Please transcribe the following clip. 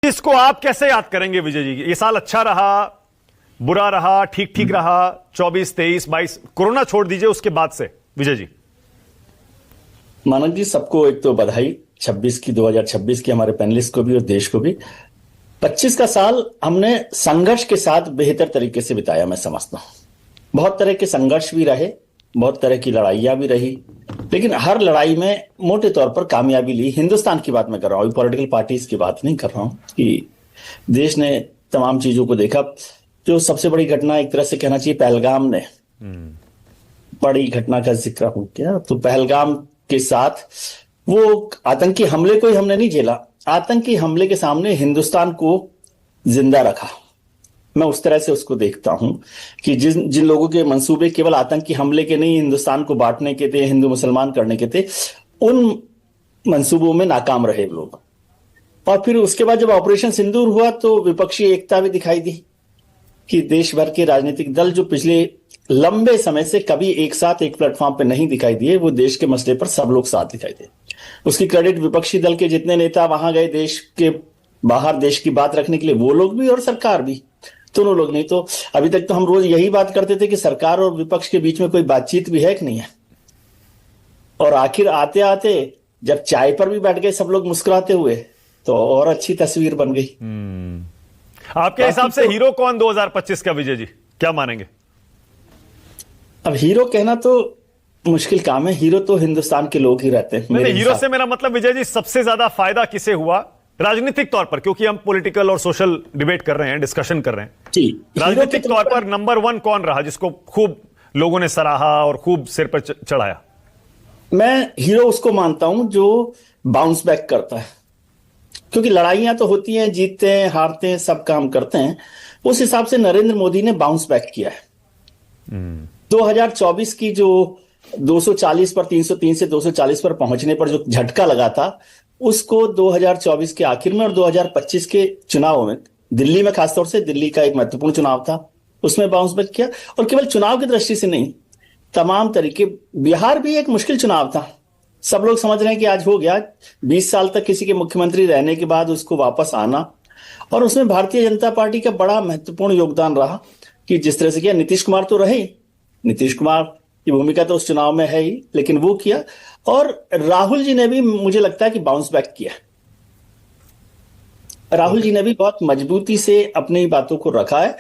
इसको आप कैसे याद करेंगे विजय जी? ये साल अच्छा रहा, बुरा रहा, ठीक ठीक रहा? 24, 23, 22 कोरोना छोड़ दीजिए, उसके बाद से विजय जी। मानक जी, सबको एक तो बधाई 2026 की हमारे पैनलिस्ट को भी और देश को भी। 25 का साल हमने संघर्ष के साथ बेहतर तरीके से बिताया, मैं समझता हूं। बहुत तरह के संघर्ष भी रहे, बहुत तरह की लड़ाइयां भी रही, लेकिन हर लड़ाई में मोटे तौर पर कामयाबी ली। हिंदुस्तान की बात मैं कर रहा हूं, पॉलिटिकल पार्टीज की बात नहीं कर रहा हूं। कि देश ने तमाम चीजों को देखा। जो सबसे बड़ी घटना एक तरह से कहना चाहिए पहलगाम ने, बड़ी घटना का जिक्र हो गया, तो पहलगाम के साथ वो आतंकी हमले को ही हमने नहीं झेला, आतंकी हमले के सामने हिंदुस्तान को जिंदा रखा। मैं उस तरह से उसको देखता हूं कि जिन लोगों के मंसूबे केवल आतंकी हमले के नहीं, हिंदुस्तान को बांटने के थे, हिंदू मुसलमान करने के थे, उन मंसूबों में नाकाम रहे लोग। और फिर उसके बाद जब ऑपरेशन सिंदूर हुआ तो विपक्षी एकता भी दिखाई दी कि देश भर के राजनीतिक दल जो पिछले लंबे समय से कभी एक साथ एक प्लेटफॉर्म पे नहीं दिखाई दिए, वो देश के मसले पर सब लोग साथ दिखाई दे। उसकी क्रेडिट विपक्षी दल के जितने नेता वहां गए देश के बाहर देश की बात रखने के लिए, वो लोग भी और सरकार भी, दोनों लोग। नहीं तो अभी तक तो हम रोज यही बात करते थे कि सरकार और विपक्ष के बीच में कोई बातचीत भी है कि नहीं है। और आखिर आते आते जब चाय पर भी बैठ गए सब लोग मुस्कुराते हुए, तो और अच्छी तस्वीर बन गई। आपके हिसाब से हीरो कौन 2025 का विजय जी, क्या मानेंगे? अब हीरो कहना तो मुश्किल काम है, हीरो तो हिंदुस्तान के लोग ही रहते हैं। नहीं, हीरो से मेरा मतलब विजय जी सबसे ज्यादा फायदा किसे हुआ राजनीतिक तौर पर, क्योंकि हम पॉलिटिकल और सोशल डिबेट कर रहे हैं, डिस्कशन कर रहे हैं जी। राजनीतिक तौर पर नंबर 1 कौन रहा जिसको खूब लोगों ने सराहा और खूब सिर पर चढ़ाया? मैं हीरो उसको मानता हूं जो बाउंस बैक करता है, क्योंकि लड़ाइयां तो होती हैं, जीतते हैं हारते हैं, सब काम करते हैं। उस हिसाब से नरेंद्र मोदी ने बाउंस बैक किया है। 2024 की जो 240 पर 303 से 240 पर पहुंचने पर जो झटका लगा था, उसको 2024 के आखिर में और 2025 के चुनाव में, दिल्ली में खासतौर से, दिल्ली का एक महत्वपूर्ण चुनाव था, उसमें बाउंस बैक किया। और केवल चुनाव की दृष्टि से नहीं, तमाम तरीके। बिहार भी एक मुश्किल चुनाव था, सब लोग समझ रहे हैं कि आज हो गया। 20 साल तक किसी के मुख्यमंत्री रहने के बाद उसको वापस आना, और उसमें भारतीय जनता पार्टी का बड़ा महत्वपूर्ण योगदान रहा कि जिस तरह से किया। नीतीश कुमार तो रहे, नीतीश कुमार की भूमिका तो उस चुनाव में है ही, लेकिन वो किया। और राहुल जी ने भी, मुझे लगता है कि बाउंस बैक किया। राहुल जी ने भी बहुत मजबूती से अपनी बातों को रखा है।